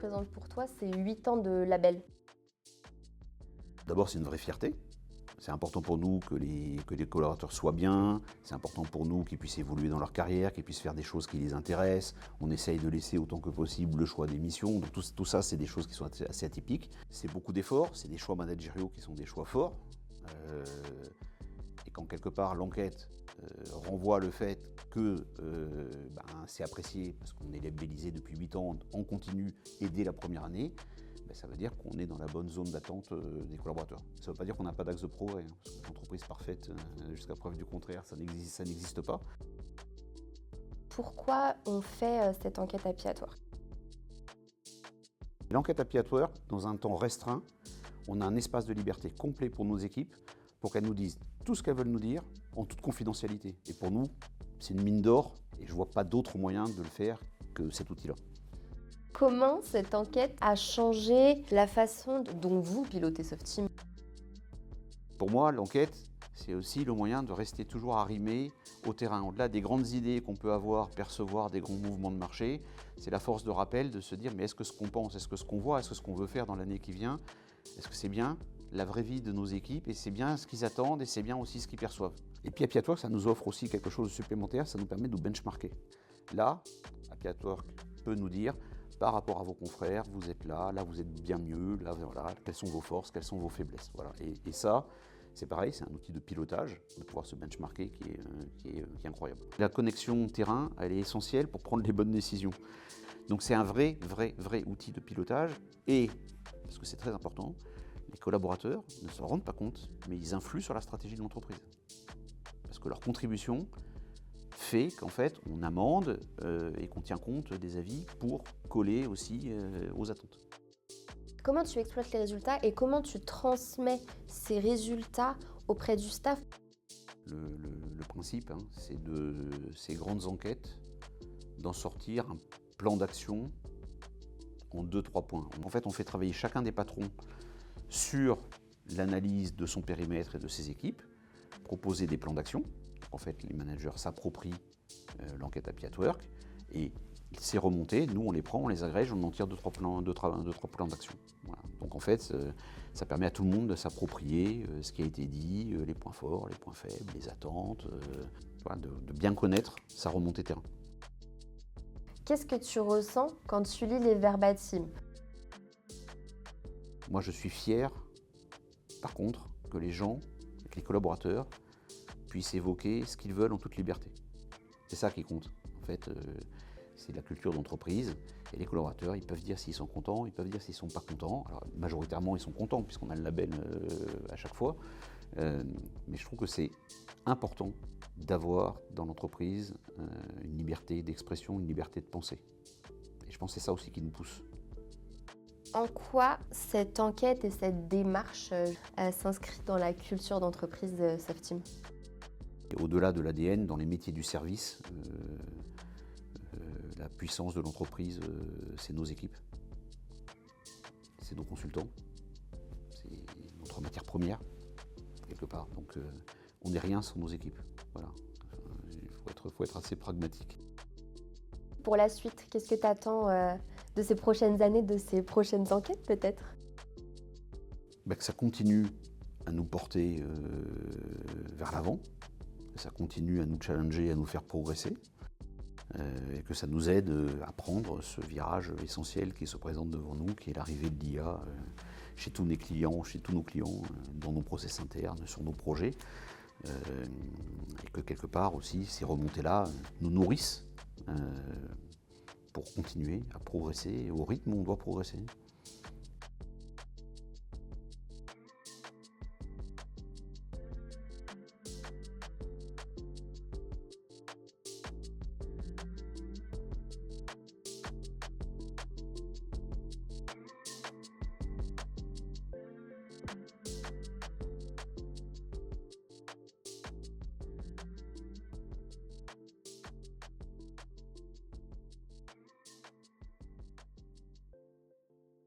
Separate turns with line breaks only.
représente pour toi ces 8 ans de label?
D'abord, c'est une vraie fierté. C'est important pour nous que les collaborateurs soient bien, c'est important pour nous qu'ils puissent évoluer dans leur carrière, qu'ils puissent faire des choses qui les intéressent. On essaye de laisser autant que possible le choix des missions. Donc tout ça, c'est des choses qui sont assez atypiques. C'est beaucoup d'efforts, c'est des choix managériaux qui sont des choix forts. Et quand quelque part l'enquête renvoie le fait que c'est apprécié parce qu'on est labellisé depuis 8 ans en continu et dès la première année, ça veut dire qu'on est dans la bonne zone d'attente des collaborateurs. Ça ne veut pas dire qu'on n'a pas d'axe de progrès, hein, parce qu'une entreprise parfaite, jusqu'à preuve du contraire, ça n'existe pas.
Pourquoi on fait cette enquête Happy at Work?
L'enquête Happy at Work, dans un temps restreint, on a un espace de liberté complet pour nos équipes, pour qu'elles nous disent tout ce qu'elles veulent nous dire, en toute confidentialité. Et pour nous, c'est une mine d'or, et je ne vois pas d'autre moyen de le faire que cet outil-là.
Comment cette enquête a changé la façon dont vous pilotez Softeam?
Pour moi, l'enquête, c'est aussi le moyen de rester toujours arrimé au terrain. Au-delà des grandes idées qu'on peut avoir, percevoir des grands mouvements de marché, c'est la force de rappel de se dire mais est-ce que ce qu'on pense, est-ce que ce qu'on voit, est-ce que ce qu'on veut faire dans l'année qui vient, est-ce que c'est bien la vraie vie de nos équipes et c'est bien ce qu'ils attendent et c'est bien aussi ce qu'ils perçoivent. Et puis Happy at Work, ça nous offre aussi quelque chose de supplémentaire, ça nous permet de nous benchmarker. Là, Happy at Work peut nous dire par rapport à vos confrères, vous êtes là vous êtes bien mieux, là, voilà, quelles sont vos forces, quelles sont vos faiblesses. Voilà. Et ça, c'est pareil, c'est un outil de pilotage, de pouvoir se benchmarker qui est incroyable. La connexion terrain, elle est essentielle pour prendre les bonnes décisions. Donc c'est un vrai outil de pilotage et, parce que c'est très important, les collaborateurs ne s'en rendent pas compte, mais ils influent sur la stratégie de l'entreprise. Parce que leur contribution fait qu'en fait, on amende et qu'on tient compte des avis pour coller aussi aux attentes.
Comment tu exploites les résultats et comment tu transmets ces résultats auprès du staff?
Le principe, c'est de ces grandes enquêtes, d'en sortir un plan d'action en 2-3 points. En fait, on fait travailler chacun des patrons sur l'analyse de son périmètre et de ses équipes, proposer des plans d'action. En fait, les managers s'approprient l'enquête Happy at Work et ces remontées, nous on les prend, on les agrège, on en tire 2-3 plans d'action. Voilà. Donc en fait, ça permet à tout le monde de s'approprier ce qui a été dit, les points forts, les points faibles, les attentes, voilà, de bien connaître sa remontée terrain.
Qu'est-ce que tu ressens quand tu lis les verbatims?
Moi je suis fier, par contre, que les gens, que les collaborateurs, puissent évoquer ce qu'ils veulent en toute liberté. C'est ça qui compte. En fait, c'est la culture d'entreprise et les collaborateurs, ils peuvent dire s'ils sont contents, ils peuvent dire s'ils ne sont pas contents. Alors majoritairement, ils sont contents puisqu'on a le label à chaque fois. Mais je trouve que c'est important d'avoir dans l'entreprise une liberté d'expression, une liberté de penser. Et je pense que c'est ça aussi qui nous pousse.
En quoi cette enquête et cette démarche s'inscrit dans la culture d'entreprise de Softeam?
Au-delà de l'ADN, dans les métiers du service, la puissance de l'entreprise, c'est nos équipes, c'est nos consultants, c'est notre matière première, quelque part. Donc on n'est rien sans nos équipes. Voilà. Il faut être assez pragmatique.
Pour la suite, qu'est-ce que tu attends de ces prochaines années, de ces prochaines enquêtes peut-être?
Que ça continue à nous porter vers l'avant, que ça continue à nous challenger, à nous faire progresser, et que ça nous aide à prendre ce virage essentiel qui se présente devant nous, qui est l'arrivée de l'IA chez tous nos clients, dans nos process internes, sur nos projets, et que quelque part aussi ces remontées-là nous nourrissent pour continuer à progresser au rythme où on doit progresser.